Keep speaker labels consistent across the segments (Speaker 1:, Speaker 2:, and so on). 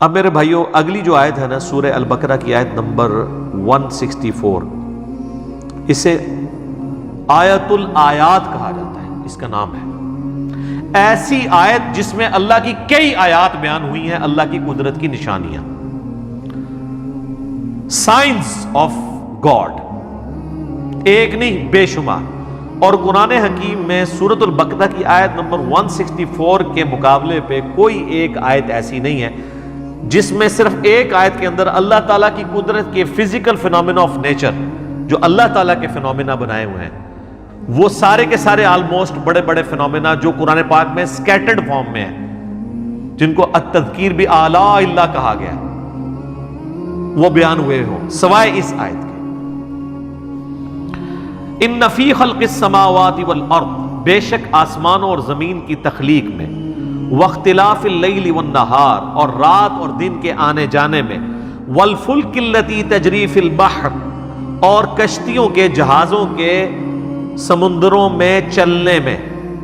Speaker 1: اب میرے بھائیوں اگلی جو آیت ہے نا سورہ البقرہ کی آیت نمبر 164، اسے آیت الآیات کہا جاتا ہے، اس کا نام ہے ایسی آیت جس میں اللہ کی کئی آیات بیان ہوئی ہیں، اللہ کی قدرت کی نشانیاں، سائنس آف گاڈ، ایک نہیں بے شمار۔ اور قرآن حکیم میں سورۃ البقرہ کی آیت نمبر 164 کے مقابلے پہ کوئی ایک آیت ایسی نہیں ہے جس میں صرف ایک آیت کے اندر اللہ تعالیٰ کی قدرت کے فزیکل فینومینا آف نیچر، جو اللہ تعالیٰ کے فینومینا بنائے ہوئے ہیں، وہ سارے کے سارے آلموسٹ بڑے بڑے فینومینا جو قرآن پاک میں سکیٹرڈ فارم میں ہیں، جن کو التذکیر بآلاء اللہ کہا گیا، وہ بیان ہوئے ہوں سوائے اس آیت کے۔ ان فی خلق السماوات والارض، بے شک آسمانوں اور زمین کی تخلیق میں، واختلاف اللیل والنہار، اور رات اور دن کے آنے جانے میں، والفلک التی تجری فی البحر، اور کشتیوں کے جہازوں کے سمندروں میں چلنے میں،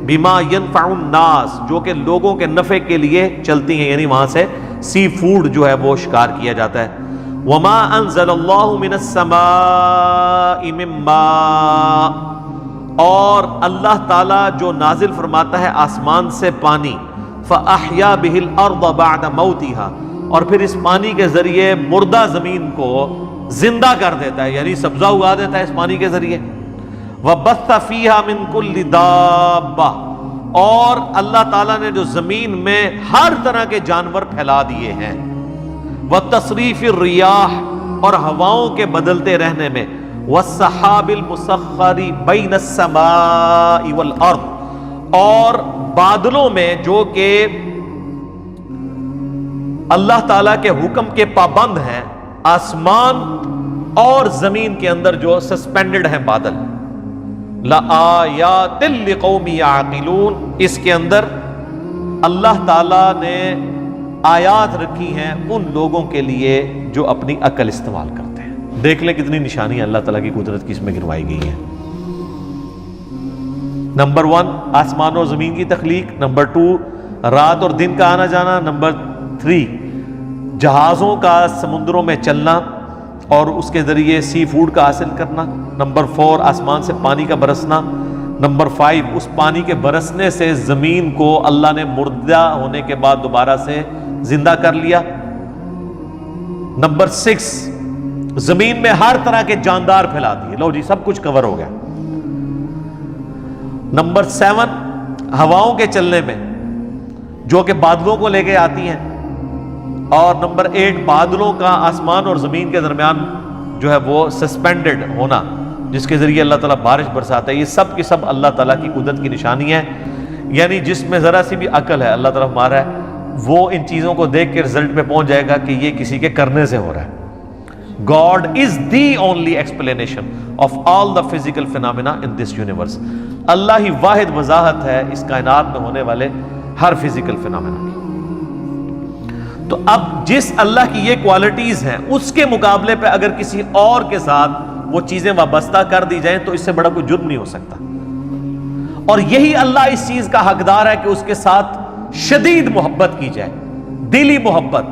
Speaker 1: بما ینفع الناس، جو کہ لوگوں کے نفع کے لیے چلتی ہیں، یعنی وہاں سے سی فوڈ جو ہے وہ شکار کیا جاتا ہے۔ وما انزل اللہ من السماء من ماء، اور اللہ تعالیٰ جو نازل فرماتا ہے آسمان سے پانی، فاحیا بہ الارض بعد موتها، اور پھر اس پانی کے ذریعے مردہ زمین کو زندہ کر دیتا ہے، یعنی سبزہ اگا دیتا ہے اس پانی کے ذریعے۔ وبث فیہا من کل دابہ، اور اللہ تعالیٰ نے جو زمین میں ہر طرح کے جانور پھیلا دیے ہیں۔ وتصریف الریاح، اور ہواؤں کے بدلتے رہنے میں، والسحاب المسخر بین السماء والارض، اور بادلوں میں جو کہ اللہ تعالیٰ کے حکم کے پابند ہیں، آسمان اور زمین کے اندر جو سسپینڈڈ ہیں بادل، لآیات لقوم یعقلون، اس کے اندر اللہ تعالیٰ نے آیات رکھی ہیں ان لوگوں کے لیے جو اپنی عقل استعمال کرتے ہیں۔ دیکھ لیں کتنی نشانیاں اللہ تعالیٰ کی قدرت کی اس میں گروائی گئی ہیں۔ نمبر 1 آسمان اور زمین کی تخلیق، نمبر 2 رات اور دن کا آنا جانا، نمبر 3 جہازوں کا سمندروں میں چلنا اور اس کے ذریعے سی فوڈ کا حاصل کرنا، نمبر 4 آسمان سے پانی کا برسنا، نمبر 5 اس پانی کے برسنے سے زمین کو اللہ نے مردہ ہونے کے بعد دوبارہ سے زندہ کر لیا، نمبر 6 زمین میں ہر طرح کے جاندار پھیلا دیے، لو جی سب کچھ کور ہو گیا، نمبر 7 ہواؤں کے چلنے میں جو کہ بادلوں کو لے کے آتی ہیں، اور نمبر 8 بادلوں کا آسمان اور زمین کے درمیان جو ہے وہ سسپینڈڈ ہونا، جس کے ذریعے اللہ تعالیٰ بارش برساتا ہے۔ یہ سب کی سب اللہ تعالیٰ کی قدرت کی نشانی ہے، یعنی جس میں ذرا سی بھی عقل ہے اللہ تعالیٰ ہمارا ہے، وہ ان چیزوں کو دیکھ کے رزلٹ پہ پہنچ جائے گا کہ یہ کسی کے کرنے سے ہو رہا ہے۔ God is the only explanation of all the physical phenomena in this universe۔ اللہ ہی واحد وضاحت ہے اس کائنات میں ہونے والے ہر فزیکل فینومینا کی۔ تو اب جس اللہ کی یہ کوالٹیز ہیں اس کے مقابلے پہ اگر کسی اور کے ساتھ وہ چیزیں وابستہ کر دی جائیں تو اس سے بڑا کوئی جرم نہیں ہو سکتا، اور یہی اللہ اس چیز کا حقدار ہے کہ اس کے ساتھ شدید محبت کی جائے، دلی محبت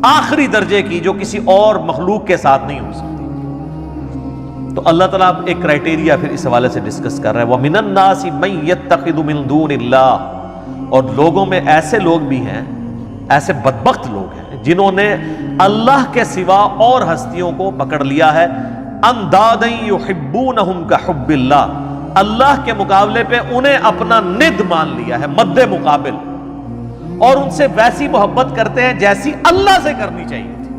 Speaker 1: آخری درجے کی، جو کسی اور مخلوق کے ساتھ نہیں ہو سکتی۔ تو اللہ تعالیٰ ایک کرائٹیریا پھر اس حوالے سے ڈسکس کر رہا ہے، وَمِنَ النَّاسِ مَن يَتَّخِذُ مِن دُونِ اللَّهِ، اور لوگوں میں ایسے لوگ بھی ہیں، ایسے بدبخت لوگ ہیں جنہوں نے اللہ کے سوا اور ہستیوں کو پکڑ لیا ہے، اندادًا یحبونہم کحب اللہ، اللہ کے مقابلے پہ انہیں اپنا ند مان لیا ہے، مد مقابل، اور ان سے ویسی محبت کرتے ہیں جیسی اللہ سے کرنی چاہیے تھی۔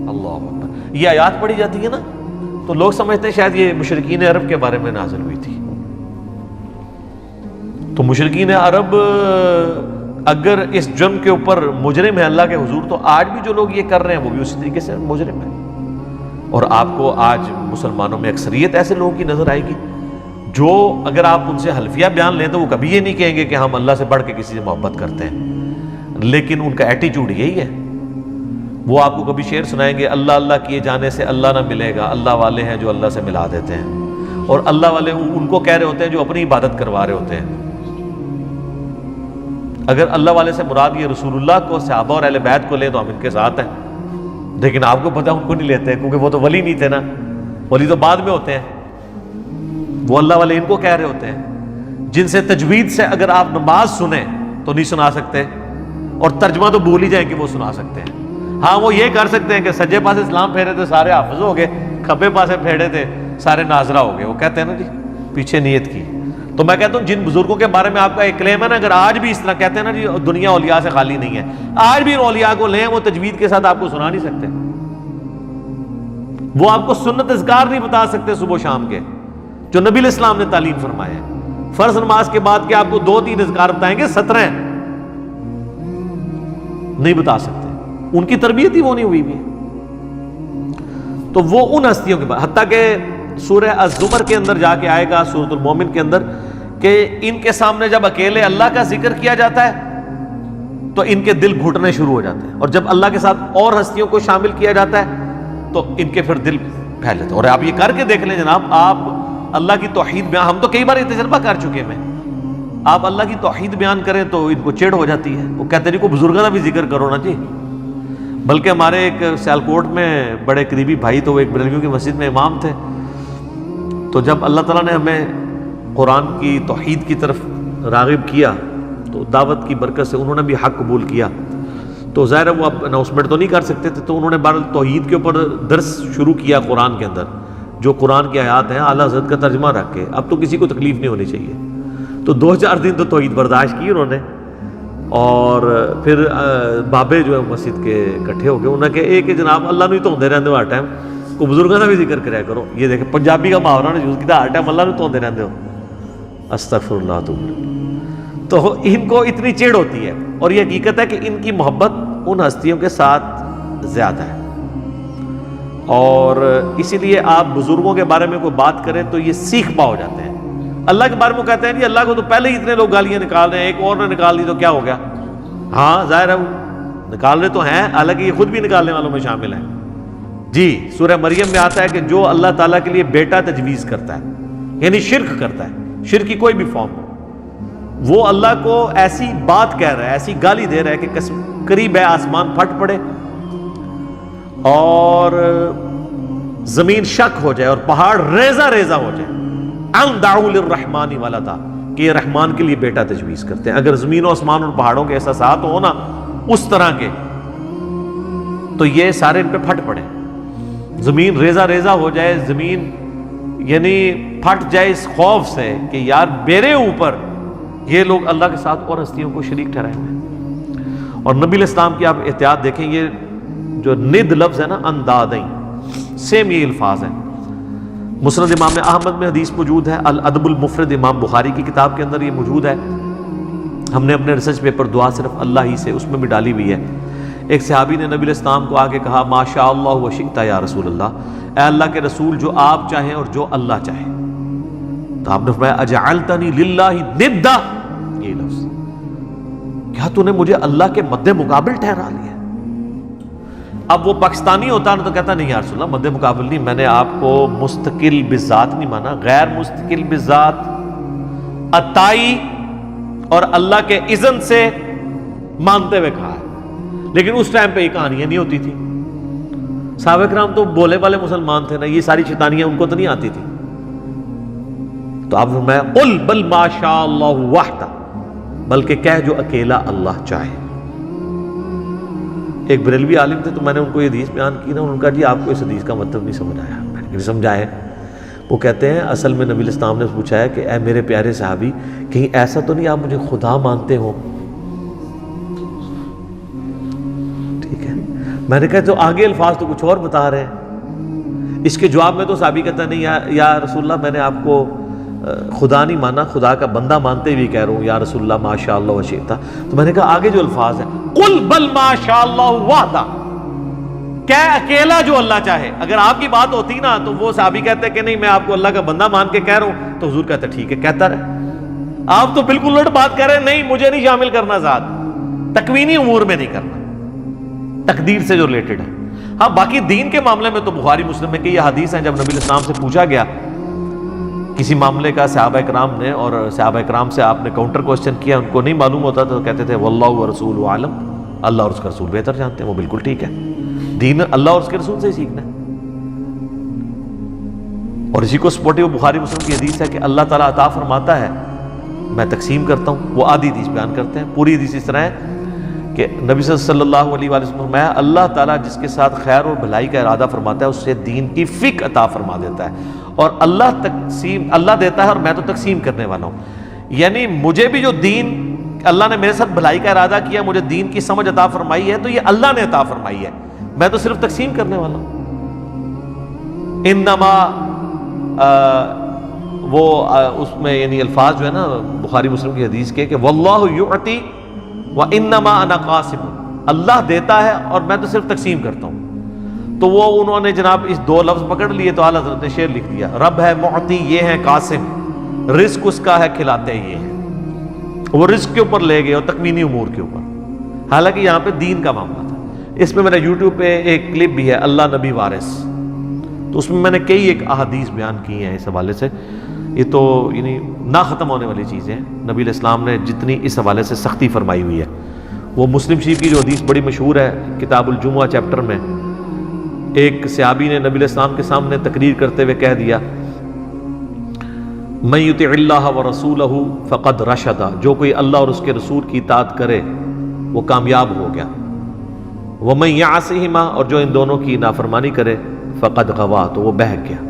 Speaker 1: اللہ اکبر، یہ آیات پڑھی جاتی ہے نا تو لوگ سمجھتے ہیں شاید یہ مشرکین عرب کے بارے میں نازل ہوئی تھی۔ تو مشرکین عرب اگر اس جرم کے اوپر مجرم ہے اللہ کے حضور، تو آج بھی جو لوگ یہ کر رہے ہیں وہ بھی اسی طریقے سے مجرم ہیں۔ اور آپ کو آج مسلمانوں میں اکثریت ایسے لوگوں کی نظر آئے گی جو اگر آپ ان سے حلفیہ بیان لیں تو وہ کبھی یہ نہیں کہیں گے کہ ہم اللہ سے بڑھ کے کسی سے محبت کرتے ہیں، لیکن ان کا ایٹیچیوڈ یہی ہے۔ وہ آپ کو کبھی شعر سنائیں گے، اللہ اللہ کیے جانے سے اللہ نہ ملے گا، اللہ والے ہیں جو اللہ سے ملا دیتے ہیں، اور اللہ والے ان کو کہہ رہے ہوتے ہیں جو اپنی عبادت کروا رہے ہوتے ہیں۔ اگر اللہ والے سے مراد یہ رسول اللہ کو، صحابہ اور اہل بیت کو لیں تو ہم ان کے ساتھ ہیں، لیکن آپ کو پتہ ان کو نہیں لیتے کیونکہ وہ تو ولی نہیں تھے نا، ولی تو بعد میں ہوتے ہیں، وہ اللہ والے ان کو کہہ رہے ہوتے ہیں، جن سے تجوید سے اگر آپ نماز سنیں تو نہیں سنا سکتے، اور ترجمہ تو بھول ہی جائیں کہ وہ سنا سکتے ہیں۔ ہاں وہ یہ کر سکتے ہیں کہ سجے پاسے اسلام پھیرے تھے سارے حافظ ہو گئے، کھبے پاسے پھیرے تھے سارے ناظرہ ہو گئے، وہ کہتے ہیں نا جی پیچھے نیت کی۔ تو میں کہتا ہوں جن بزرگوں کے بارے میں آپ کا ایک کلیم ہے نا، اگر آج بھی اس طرح کہتے ہیں نا جی دنیا اولیاء سے خالی نہیں ہے، آج بھی ان اولیاء کو لیں، وہ تجوید کے ساتھ آپ کو سنا نہیں سکتے، وہ آپ کو سنت اذکار نہیں بتا سکتے صبح و شام کے جو نبی علیہ السلام نے تعلیم فرمایا ہے۔ فرض نماز کے بعد کہ آپ کو 2-3 اذکار بتائیں گے، 17 نہیں بتا سکتے، ان کی تربیت ہی وہ نہیں ہوئی بھی۔ تو وہ ان ہستیوں کے بعد، حتیٰ کہ سورہ الزمر کے اندر جا کے آئے گا، سورۃ المومن کے اندر، کہ ان کے سامنے جب اکیلے اللہ کا ذکر کیا جاتا ہے تو ان کے دل گھٹنے شروع ہو جاتے ہیں، اور جب اللہ کے ساتھ اور ہستیوں کو شامل کیا جاتا ہے تو ان کے پھر دل پھیل جاتے ہیں۔ اور آپ یہ کر کے دیکھ لیں جناب، آپ اللہ کی توحید بیان، ہم تو کئی بار یہ تجربہ کر چکے ہیں، آپ اللہ کی توحید بیان کریں تو ان کو چڑ ہو جاتی ہے، وہ کہتے ہیں جی کو بزرگوں کا بھی ذکر کرو نا جی۔ بلکہ ہمارے ایک سیالکوٹ میں بڑے قریبی بھائی تو وہ ایک بریلویوں کی مسجد میں امام تھے، تو جب اللہ تعالیٰ نے ہمیں قرآن کی توحید کی طرف راغب کیا تو دعوت کی برکت سے انہوں نے بھی حق قبول کیا، تو ظاہر ہے وہ اب اناؤنسمنٹ تو نہیں کر سکتے تھے، تو انہوں نے بہرحال توحید کے اوپر درس شروع کیا قرآن کے اندر، جو قرآن کی آیات ہیں اعلیٰ حضرت کا ترجمہ رکھ کے، اب تو کسی کو تکلیف نہیں ہونی چاہیے۔ تو 2-4 دن تو توحید برداشت کی انہوں نے، اور پھر بابے جو ہے مسجد کے اکٹھے ہو گئے، انہوں نے کہا کہ جناب اللہ نہیں تو ہوندے رہندے ہو ہر ٹائم، کو بزرگوں کا بھی ذکر کریا کرو۔ یہ دیکھیں پنجابی کا محاورہ نے یوز کیا، ہر ٹائم اللہ نہیں تو ہوندے رہندے ہو، استغفر اللہ تو ان کو اتنی چڑ ہوتی ہے، اور یہ حقیقت ہے کہ ان کی محبت ان ہستیوں کے ساتھ زیادہ ہے، اور اسی لیے آپ بزرگوں کے بارے میں کوئی بات کریں تو یہ سیکھ پا ہو جاتے ہیں۔ اللہ کے بارے میں کہتے ہیں جی اللہ کو تو پہلے ہی اتنے لوگ گالیاں نکال رہے ہیں، ایک اور نے نکال دی تو کیا ہو گیا؟ ہاں ظاہر ہے وہ نکال رہے تو ہیں، حالانکہ یہ خود بھی نکالنے والوں میں شامل ہیں جی۔ سورہ مریم میں آتا ہے کہ جو اللہ تعالیٰ کے لیے بیٹا تجویز کرتا ہے، یعنی شرک کرتا ہے، شرک کی کوئی بھی فارم ہو، وہ اللہ کو ایسی بات کہہ رہا ہے، ایسی گالی دے رہا ہے کہ قریب ہے آسمان پھٹ پڑے اور زمین شک ہو جائے اور پہاڑ ریزہ ریزہ ہو جائے، ان دعوا للرحمن ولدا، کہ یہ رحمان کے لیے بیٹا تجویز کرتے ہیں۔ اگر زمین و آسمان اور پہاڑوں کے احساسات ہو نا اس طرح کے، تو یہ سارے ان پہ پھٹ پڑے، زمین ریزہ ریزہ ہو جائے، زمین یعنی پھٹ جائے اس خوف سے کہ یار میرے اوپر یہ لوگ اللہ کے ساتھ اور ہستیوں کو شریک ٹھہرائے ہوئے ہیں۔ اور نبی علیہ السلام کی آپ احتیاط دیکھیں، یہ جو ند لفظ ہے نا، اندادیں، سیم یہ الفاظ ہیں۔ مسند امام احمد میں حدیث موجود ہے، الادب المفرد امام بخاری کی کتاب کے اندر یہ موجود ہے، ہم نے اپنے ریسرچ پیپر دعا صرف اللہ ہی سے اس میں بھی ڈالی ہوئی ہے۔ ایک صحابی نے نبی علیہ السلام کو آگے کہا ما شاء اللہ و شئت یا رسول اللہ، اے اللہ کے رسول جو آپ چاہیں اور جو اللہ چاہے۔ تو آپ نے فرمایا اجعلتنی للہ ندا، یہ لفظ، کیا تو نے مجھے اللہ کے مد مقابل ٹھہرا لیا؟ اب وہ پاکستانی ہوتا نا تو کہتا نہیں یا رسول اللہ مد مقابل نہیں، میں نے آپ کو مستقل بذات نہیں مانا، غیر مستقل بذات، عطائی اور اللہ کے اذن سے مانتے ہوئے کہا ہے۔ لیکن اس ٹائم پہ یہ کہانیاں نہیں ہوتی تھی، صحابہ کرام تو بولے والے مسلمان تھے نا، یہ ساری شیطانیاں ان کو تو نہیں آتی تھی۔ تو آپ فرمایا قل بل ما شاء اللہ وحدہ، بلکہ کہہ جو اکیلا اللہ چاہے۔ ایک بریلوی عالم تھے تو میں نے ان کو یہ حدیث بیان کی نا، انہوں نے کہا جی آپ کو اس حدیث کا مطلب نہیں سمجھ آیا۔ میں نے سمجھایا، وہ کہتے ہیں اصل میں نبی علیہ السلام نے پوچھا ہے کہ اے میرے پیارے صحابی، کہیں ایسا تو نہیں آپ مجھے خدا مانتے ہو؟ ٹھیک ہے، میں نے کہا تو آگے الفاظ تو کچھ اور بتا رہے ہیں۔ اس کے جواب میں تو صحابی کہتا نہیں یا رسول اللہ میں نے آپ کو خدا نہیں مانا، خدا کا بندہ مانتے ہوئے کہہ رہا ہوں یا رسول اللہ ما شاء اللہ و شئت۔ تو میں نے کہا آگے جو الفاظ ہیں قل بل ما شاء اللہ وحدہ، کہ اکیلا جو اللہ چاہے۔ اگر آپ کی بات ہوتی نا تو وہ صحابی کہتے کہ نہیں میں آپ کو اللہ کا بندہ مان کے کہہ رہا ہوں، تو حضور کہتے ٹھیک ہے کہتا رہے۔ آپ تو بالکل الٹ بات کر رہے ہیں، نہیں مجھے نہیں شامل کرنا ذات، تکوینی امور میں نہیں کرنا، تقدیر سے جو ریلیٹڈ ہے۔ ہاں باقی دین کے معاملے میں تو بخاری مسلم میں کہ یہ حدیث ہیں، جب نبی علیہ السلام سے پوچھا گیا کسی معاملے کا صحابہ کرام نے، اور صحابہ کرام سے آپ نے کاؤنٹر کوسچن کیا، ان کو نہیں معلوم ہوتا تو کہتے تھے واللہ ورسولہ عالم، اللہ اور اس کا رسول بہتر جانتے ہیں۔ وہ بالکل ٹھیک ہے، دین اللہ اور اس کے رسول سے ہی سیکھنا ہے۔ اور اسی کو سپورٹیو بخاری مسلم کی حدیث ہے کہ اللہ تعالیٰ عطا فرماتا ہے، میں تقسیم کرتا ہوں۔ وہ آدھی حدیث بیان کرتے ہیں، پوری حدیث اس طرح ہے کہ نبی صلی اللہ علیہ وآلہ وسلم فرمایا اللہ تعالیٰ جس کے ساتھ خیر اور بھلائی کا ارادہ فرماتا ہے اس سے دین کی فقہ عطا فرما دیتا ہے، اور اللہ دیتا ہے اور میں تو تقسیم کرنے والا ہوں۔ یعنی مجھے بھی جو دین اللہ نے میرے ساتھ بھلائی کا ارادہ کیا، مجھے دین کی سمجھ عطا فرمائی ہے، تو یہ اللہ نے عطا فرمائی ہے، میں تو صرف تقسیم کرنے والا ہوں۔ انما وہ اس میں یعنی الفاظ جو ہے نا بخاری مسلم کی حدیث کے کہ واللہ یعطی وانما انا قاسم، اللہ دیتا ہے اور میں تو صرف تقسیم کرتا ہوں۔ تو وہ انہوں نے جناب اس دو لفظ پکڑ لیے تو اعلیٰ حضرت نے شعر لکھ دیا، رب ہے معطی، یہ ہے قاسم، رزق اس کا ہے کھلاتے یہ ہیں۔ وہ رزق کے اوپر لے گئے اور تکوینی امور کے اوپر، حالانکہ یہاں پہ دین کا معاملہ تھا۔ اس میں میرا یوٹیوب پہ ایک کلپ بھی ہے اللہ نبی وارث، تو اس میں میں نے کئی ایک احادیث بیان کی ہیں اس حوالے سے۔ یہ تو یعنی نہ ختم ہونے والی چیزیں ہیں، نبی علیہ السلام نے جتنی اس حوالے سے سختی فرمائی ہوئی ہے۔ وہ مسلم شریف کی جو حدیث بڑی مشہور ہے کتاب الجمعہ چیپٹر میں، ایک صحابی نے نبی علیہ السلام کے سامنے تقریر کرتے ہوئے کہہ دیا من یطع اللہ ورسولہ فقد رشد، جو کوئی اللہ اور اس کے رسول کی اطاعت کرے وہ کامیاب ہو گیا، ومن یعصہما، اور جو ان دونوں کی نافرمانی کرے فقد غوا، تو وہ بہک گیا،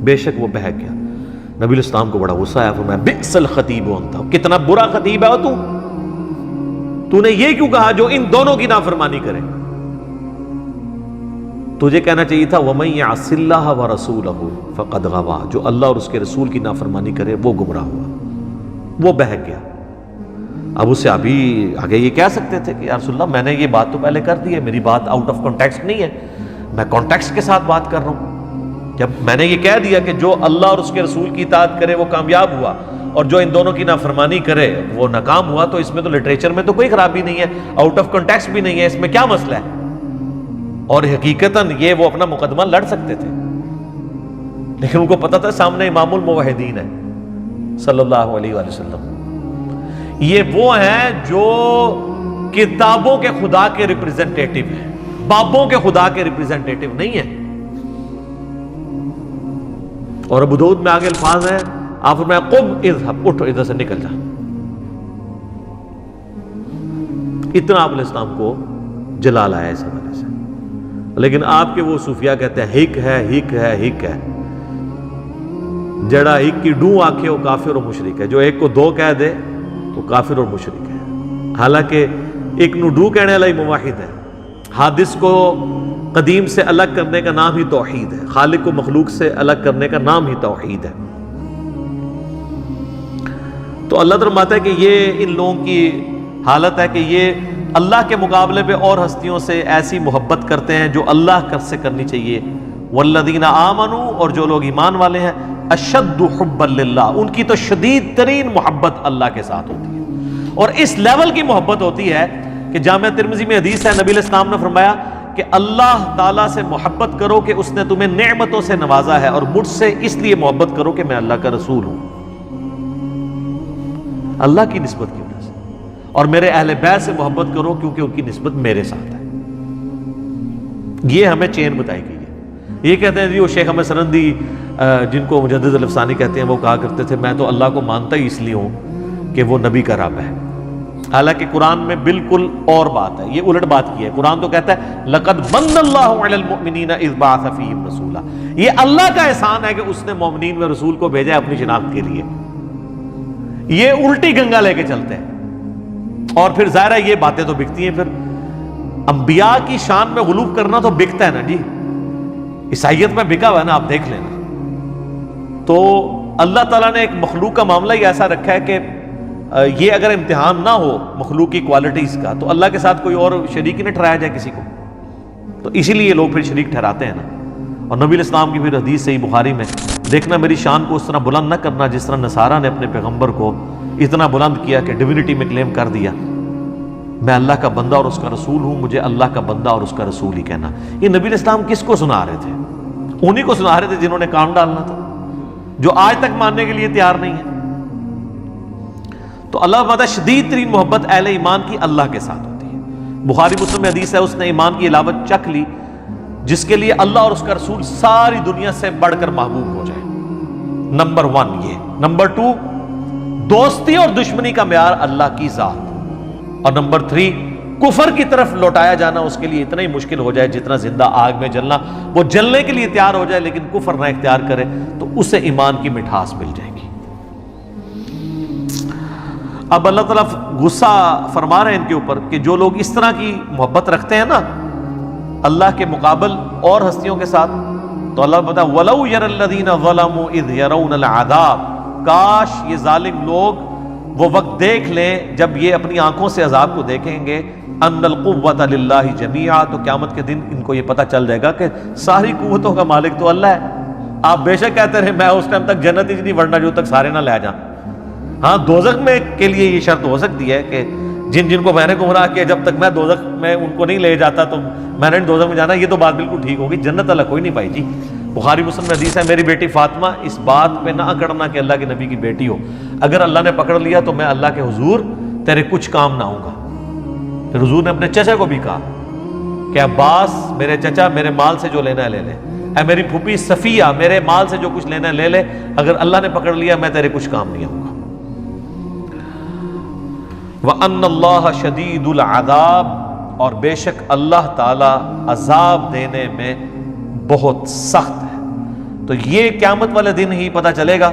Speaker 1: بے شک وہ بہک گیا۔ نبی علیہ السلام کو بڑا غصہ آیا، فرمایا بئس الخطیب انت، کتنا برا خطیب ہے تو نے یہ کیوں کہا جو ان دونوں کی نافرمانی کرے؟ تجھے کہنا چاہیے تھا وَمَن يَعْصِ اللَّهَ وَرَسُولَهُ فَقَدْ غَوَىٰ، جو اللہ اور اس کے رسول کی نافرمانی کرے وہ گمراہ ہوا، وہ بہک گیا۔ اب اس سے ابھی آگے یہ کہہ سکتے تھے کہ یا رسول اللہ میں نے یہ بات تو پہلے کر دی ہے، میری بات آؤٹ آف کانٹیکسٹ نہیں ہے، میں کانٹیکسٹ کے ساتھ بات کر رہا ہوں۔ جب میں نے یہ کہہ دیا کہ جو اللہ اور اس کے رسول کی اطاعت کرے وہ کامیاب ہوا اور جو ان دونوں کی نافرمانی کرے وہ ناکام ہوا، تو اس میں تو لٹریچر میں تو کوئی خرابی نہیں ہے، آؤٹ آف کانٹیکسٹ بھی نہیں ہے، اس میں کیا مسئلہ ہے؟ اور حقیقتاً یہ وہ اپنا مقدمہ لڑ سکتے تھے، لیکن ان کو پتا تھا سامنے امام الموحدین ہے صلی اللہ علیہ وآلہ وسلم۔ یہ وہ ہیں جو کتابوں کے خدا کے ریپریزنٹیٹیو ہیں، بابوں کے خدا کے ریپریزنٹیٹیو نہیں ہیں۔ اور ابو داؤد میں آگے الفاظ ہیں، آپ فرمایا قم اذهب، اٹھو ادھر سے نکل جا۔ اتنا آپ علیہ السلام کو جلال آیا اس حوالے سے، لیکن آپ کے وہ صوفیاء کہتے ہیں ہک ہے ہک ہے ہک ہے، جڑا ہک کی ڈوں آنکھیں وہ کافر اور مشرک ہے، جو ایک کو دو کہہ دے وہ کافر اور مشرک ہے۔ حالانکہ ایک نو ڈو کہنے والا ہی موحد ہے۔ حادث کو قدیم سے الگ کرنے کا نام ہی توحید ہے، خالق کو مخلوق سے الگ کرنے کا نام ہی توحید ہے۔ تو اللہ فرماتا ہے کہ یہ ان لوگوں کی حالت ہے کہ یہ اللہ کے مقابلے پہ اور ہستیوں سے ایسی محبت کرتے ہیں جو اللہ سے کرنی چاہیے۔ والذین آمنوا، اور جو لوگ ایمان والے ہیں، اشد حبا للہ، ان کی تو شدید ترین محبت اللہ کے ساتھ ہوتی ہے، اور اس لیول کی محبت ہوتی ہے کہ جامعہ ترمذی میں حدیث ہے، نبی علیہ السلام نے فرمایا کہ اللہ تعالیٰ سے محبت کرو کہ اس نے تمہیں نعمتوں سے نوازا ہے، اور مجھ سے اس لیے محبت کرو کہ میں اللہ کا رسول ہوں، اللہ کی نسبت کی وجہ سے، اور میرے اہل بیت سے محبت کرو کیونکہ ان کی نسبت میرے ساتھ ہے۔ یہ ہمیں چین بتائی گئی ہے۔ یہ کہتے ہیں جی وہ شیخ احمد سرندی جن کو مجدد الافسانی کہتے ہیں، وہ کہا کرتے تھے میں تو اللہ کو مانتا ہی اس لیے ہوں کہ وہ نبی کا رب ہے، حالانکہ قرآن میں بالکل اور بات ہے، یہ الٹ بات کی ہے۔ قرآن تو کہتا ہے لَقَدْ مَنَّ اللَّهُ عَلَى الْمُؤْمِنِينَ إِذْ بَعَثَ فِيهِمْ رَسُولًا، یہ اللہ کا احسان ہے کہ اس نے مومنین میں رسول کو بھیجا ہے اپنی شناخت کے لیے۔ یہ الٹی گنگا لے کے چلتے ہیں، اور پھر ظاہر ہے یہ باتیں تو بکتی ہیں۔ پھر انبیاء کی شان میں غلو کرنا تو بکتا ہے نا جی، عیسائیت میں بکا ہوا ہے نا، آپ دیکھ لینا۔ تو اللہ تعالیٰ نے ایک مخلوق کا معاملہ ہی ایسا رکھا ہے کہ یہ اگر امتحان نہ ہو مخلوق کی کوالٹیز کا تو اللہ کے ساتھ کوئی اور شریک ہی نہ ٹھہرایا جائے کسی کو، تو اسی لیے لوگ پھر شریک ٹھہراتے ہیں نا۔ اور نبی علیہ السلام کی پھر حدیث صحیح بخاری میں دیکھنا، میری شان کو اس طرح بلند نہ کرنا جس طرح نصارہ نے اپنے پیغمبر کو اتنا بلند کیا کہ ڈیوینٹی میں کلیم کر دیا، میں اللہ کا بندہ اور اس کا رسول ہوں، مجھے اللہ کا بندہ اور اس کا رسول ہی کہنا۔ یہ نبی علیہ السلام کس کو سنا رہے تھے؟ انہی کو سنا رہے تھے جنہوں نے کام ڈالنا تھا، جو آج تک ماننے کے لیے تیار نہیں ہے. تو اللہ فرماتا ہے شدید ترین محبت اہل ایمان کی اللہ کے ساتھ ہوتی ہے. بخاری مسلم میں حدیث ہے اس نے ایمان کی علاوت چکھ لی جس کے لیے اللہ اور اس کا رسول ساری دنیا سے بڑھ کر محبوب ہو جائے. نمبر 1 یہ. نمبر 2 دوستی اور دشمنی کا معیار اللہ کی ذات. اور نمبر 3 کفر کی طرف لوٹایا جانا اس کے لیے اتنا ہی مشکل ہو جائے جتنا زندہ آگ میں جلنا. وہ جلنے کے لیے تیار ہو جائے لیکن کفر نہ اختیار کرے تو اسے ایمان کی مٹھاس مل جائے گی. اب اللہ تعالیٰ غصہ فرما رہے ہیں ان کے اوپر کہ جو لوگ اس طرح کی محبت رکھتے ہیں نا اللہ کے مقابل اور ہستیوں کے ساتھ, تو اللہ بتا وَلَوْ يَرَى الَّذِينَ ظَلَمُوا إِذْ يَرَوْنَ الْعَذَابَ, کاش یہ ظالم لوگ وہ وقت دیکھ لیں جب یہ اپنی آنکھوں سے عذاب کو دیکھیں گے أَنَّ الْقُوَّةَ لِلَّهِ جَمِيعًا, تو قیامت کے دن ان کو یہ پتہ چل جائے گا کہ ساری قوتوں کا مالک تو اللہ ہے. آپ بے شک کہتے رہے میں اس ٹائم تک جنت ہی نہیں ورنہ جو تک سارے نہ لے جائیں. ہاں دوزخ میں کے لیے یہ شرط ہو سکتی ہے کہ جن کو میں نے گمراہ کیا جب تک میں دوزخ میں ان کو نہیں لے جاتا تو میں نے دوزخ میں جانا, یہ تو بات بالکل ٹھیک ہوگی. جنت اللہ کوئی نہیں پائی جی. بخاری مسلم میں حدیث ہے میری بیٹی فاطمہ اس بات پہ نہ اکڑنا کہ اللہ کے نبی کی بیٹی ہو, اگر اللہ نے پکڑ لیا تو میں اللہ کے حضور تیرے کچھ کام نہ آؤں گا. پھر حضور نے اپنے چچا کو بھی کہا کہ عباس میرے چچا میرے مال سے جو لینا ہے لے لے, اے میری پھوپھی صفیہ میرے مال سے جو کچھ لینا ہے لے لے, اگر اللہ نے پکڑ لیا میں تیرے کچھ کام نہیں آؤں گا. وَأَنَّ اللَّهَ شَدِيدُ الْعَذَابِ, اور بے شک اللہ تعالی عذاب دینے میں بہت سخت ہے. تو یہ قیامت والے دن ہی پتہ چلے گا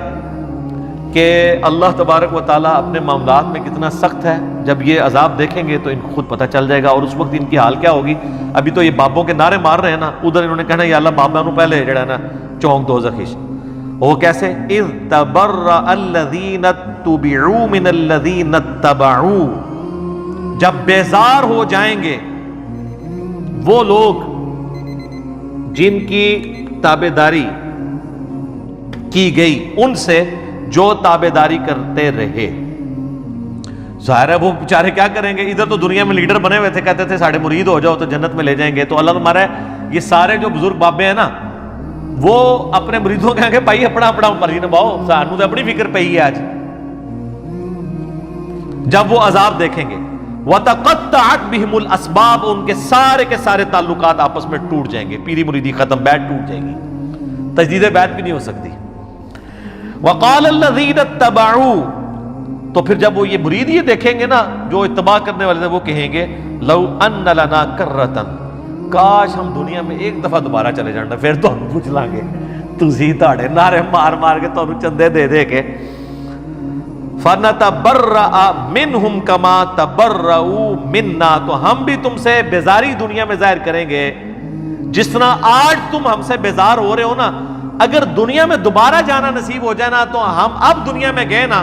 Speaker 1: کہ اللہ تبارک و تعالیٰ اپنے معاملات میں کتنا سخت ہے. جب یہ عذاب دیکھیں گے تو ان کو خود پتہ چل جائے گا, اور اس وقت ان کی حال کیا ہوگی. ابھی تو یہ بابوں کے نعرے مار رہے ہیں نا, ادھر انہوں نے کہنا یا اللہ بابا نو پہلے جڑا نا چونک دو زخیش. وہ کیسے اذ تبرأ الذین اتبعوا من الذین اتبعوا, جب بیزار ہو جائیں گے وہ لوگ جن کی تابعداری کی گئی ان سے جو تابعداری کرتے رہے. ظاہر ہے وہ بیچارے کیا کریں گے, ادھر تو دنیا میں لیڈر بنے ہوئے تھے, کہتے تھے ساڑھے مرید ہو جاؤ تو جنت میں لے جائیں گے. تو اللہ تمہارا یہ سارے جو بزرگ بابے ہیں نا وہ اپنے مریدوں کہیں گے بھائی اپنا اپنا مرضی نبھاؤ, سانوں تو اپنی فکر پئی ہے آج. جب وہ عذاب دیکھیں گے وَتَقَطَّعَتْ بِهِمُ الْأَسْبَابُ, ان کے سارے تعلقات آپس میں ٹوٹ جائیں گے, پیری مریدی ختم, بیعت ٹوٹ جائے گی, تجدید بیعت بھی نہیں ہو سکتی. وَقَالَ الَّذِينَ اتَّبَعُوا, تو پھر جب وہ یہ مرید یہ دیکھیں گے نا جو اتباع کرنے والے تھے وہ کہیں گے لَوْ أَنَّ لَنَا كَرَّةً, کاش ہم دنیا میں ایک دفعہ دوبارہ چلے جانا, پھر تو ہم پوچھ لیں گے تسی تاڑے نعرے مار مار کے تو چندے دے دے کے. فَنَتَبَرَّأَ مِنْهُمْ كَمَا تَبَرَّؤُوا مِنَّا, تو ہم بھی تم سے بیزاری دنیا میں ظاہر کریں گے جس طرح آج تم ہم سے بیزار ہو رہے ہو نا. اگر دنیا میں دوبارہ جانا نصیب ہو جائے نا تو ہم اب دنیا میں گئے نا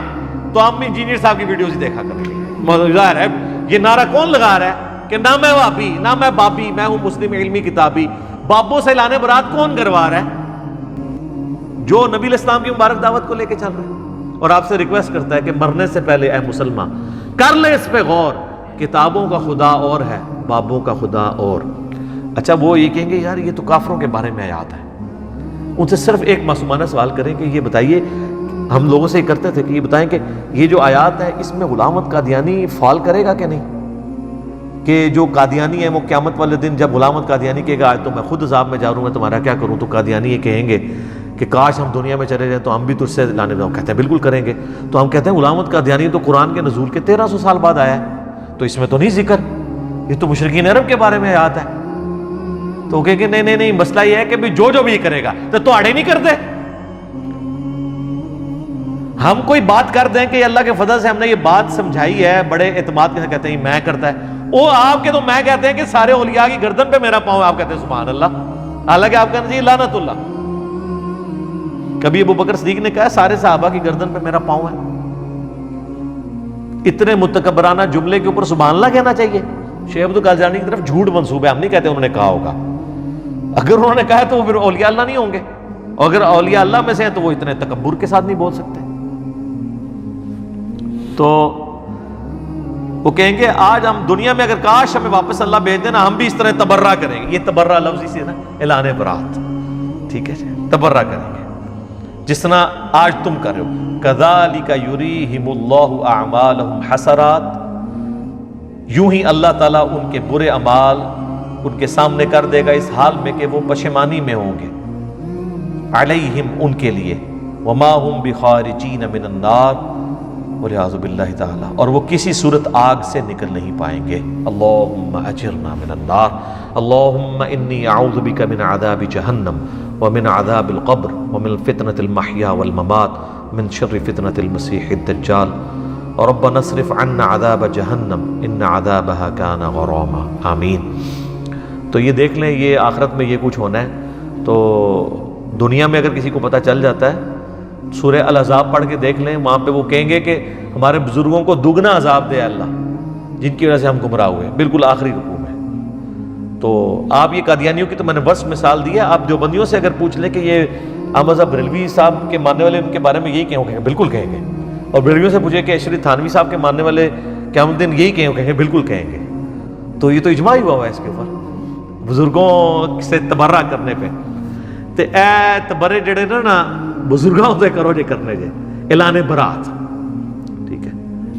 Speaker 1: تو ہم انجینئر صاحب کی ویڈیوز ہی دیکھا کریں گے. ظاہر ہے یہ نعرہ کون لگا رہا ہے کہ نہ میں وابی نہ میں بابی, میں ہوں مسلم علمی کتابی. بابوں سے لانے برات کون کروا رہا ہے؟ جو نبی علیہ السلام کی مبارک دعوت کو لے کے چل رہا ہے اور آپ سے ریکویسٹ کرتا ہے کہ مرنے سے پہلے اے مسلمان کر لے اس پہ غور, کتابوں کا خدا اور ہے بابوں کا خدا اور. اچھا وہ یہ کہیں گے یار یہ تو کافروں کے بارے میں آیات ہے. ان سے صرف ایک معصومانہ سوال کریں کہ یہ بتائیے, ہم لوگوں سے یہ کرتے تھے کہ یہ بتائیں کہ یہ جو آیات ہے اس میں غلام احمد قادیانی فال کرے گا کہ نہیں, کہ جو قادیانی ہے وہ قیامت والے دن جب غلام احمد قادیانی کہے گا آج تو میں خود عذاب میں جا رہا ہوں میں تمہارا کیا کروں, تو قادیانی یہ کہیں گے کہ کاش ہم دنیا میں چلے جائیں تو ہم بھی تجھ سے لانے میں. کہتے ہیں بالکل کریں گے. تو ہم کہتے ہیں غلام احمد قادیانی تو قرآن کے نزول کے 1300 سال بعد آیا ہے, تو اس میں تو نہیں ذکر, یہ تو مشرکین عرب کے بارے میں آیات ہے. تو وہ کہیں گے نہیں مسئلہ یہ ہے کہ جو بھی یہ کرے گا تو آڑے نہیں کرتے. ہم کوئی بات کر دیں کہ اللہ کے فضل سے ہم نے یہ بات سمجھائی ہے بڑے اعتماد کے ساتھ, کہتے ہیں میں کرتا ہے وہ آپ کے, تو میں کہتے ہیں کہ سارے اولیاء کی گردن پہ میرا پاؤں, آپ کہتے ہیں سبحان اللہ, حالانکہ آپ کہتے ہیں لعنت اللہ. کبھی ابو بکر صدیق نے کہا سارے صحابہ کی گردن پہ میرا پاؤں ہے. اتنے متکبرانہ جملے کے اوپر سبحان اللہ کہنا چاہیے. شیخ عبد القادر کی طرف جھوٹ منسوب ہے, ہم نہیں کہتے انہوں نے کہا ہوگا. اگر انہوں نے کہا تو وہ پھر اولیاء اللہ نہیں ہوں گے, اور اگر اولیاء اللہ میں سے ہیں تو وہ اتنے تکبر کے ساتھ نہیں بول سکتے. تو وہ کہیں گے آج ہم دنیا میں اگر کاش ہمیں واپس اللہ بھیج دینا ہم بھی اس طرح تبرہ کریں گے. یہ تبرہ لفظ سے نا اعلان برات, ٹھیک ہے, تبرہ کریں گے. جس طرح آج تم کر رہے ہو. کذالک یریہم اللہ اعمالہم حسرات، یوں ہی اللہ تعالیٰ ان کے برے اعمال ان کے سامنے کر دے گا اس حال میں کہ وہ پشیمانی میں ہوں گے. علیہم ان کے لیے، وما ہم بخارجین من النار، والعیاذ باللہ تعالی، اور وہ کسی صورت آگ سے نکل نہیں پائیں گے. اللہم اجرنا من النار، اللہم انی اعوذ بک من عذاب جہنم ومن عذاب القبر ومن فتنة المحیا والممات من شر فتنة المسیح الدجال، ربنا اصرف عنا عذاب جہنم ان عذابها کان غراما. آمین. تو یہ دیکھ لیں، یہ آخرت میں یہ کچھ ہونا ہے. تو دنیا میں اگر کسی کو پتہ چل جاتا ہے، سورہ الاحزاب پڑھ کے دیکھ لیں، وہاں پہ وہ کہیں گے کہ ہمارے بزرگوں کو دگنا عذاب دے اللہ، جن کی وجہ سے ہم گمراہ ہوئے. بالکل آخری رکوع میں. تو آپ یہ قادیانیوں کی تو میں نے بس مثال دی ہے، آپ دیوبندیوں سے اگر پوچھ لیں کہ یہ احمد صاحب بریلوی صاحب کے ماننے والے ان کے بارے میں یہی کہیں گے، بالکل کہیں گے. اور بریلویوں سے پوچھے کہ اشرف تھانوی صاحب کے ماننے والے قیامت دن یہی کہیں گے، بالکل کہیں گے. تو یہ تو اجماع ہی ہوا ہے اس کے اوپر بزرگوں سے تبرہ کرنے پہ. تے اے تبرے جڑے نا بزرگوں سے کرو جے کرنے جے اعلان برات، ٹھیک ہے،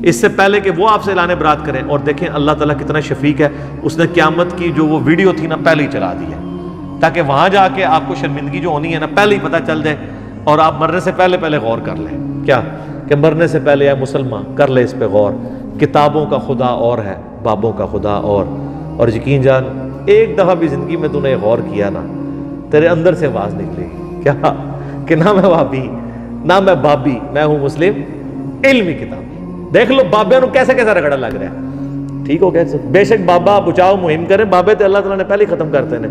Speaker 1: اس سے پہلے کہ وہ آپ سے اعلان برات کریں. اور دیکھیں اللہ تعالیٰ کتنا شفیق ہے، اس نے قیامت کی جو وہ ویڈیو تھی نا پہلے ہی چلا دی ہے، تاکہ وہاں جا کے آپ کو شرمندگی جو ہونی ہے نا پہلے ہی پتہ چل جائے، اور آپ مرنے سے پہلے غور کر لیں. کیا کہ مرنے سے پہلے اے مسلمان کر لے اس پہ غور. کتابوں کا خدا اور ہے، بابوں کا خدا اور یقین جان ایک دفعہ بھی زندگی میں تو نے غور کیا نا، تیرے اندر سے آواز نکلے گی کیا کہ نہ میں وہابی نہ میں بابی، میں ہوں مسلم علمی کتاب. دیکھ لو بابے نو کیسا رگڑا لگ رہا ہے. ٹھیک ہو گیا. بے شک بابا بچاؤ مہم کریں، بابے تے اللہ تعالیٰ نے پہلے ہی ختم کرتے ہیں.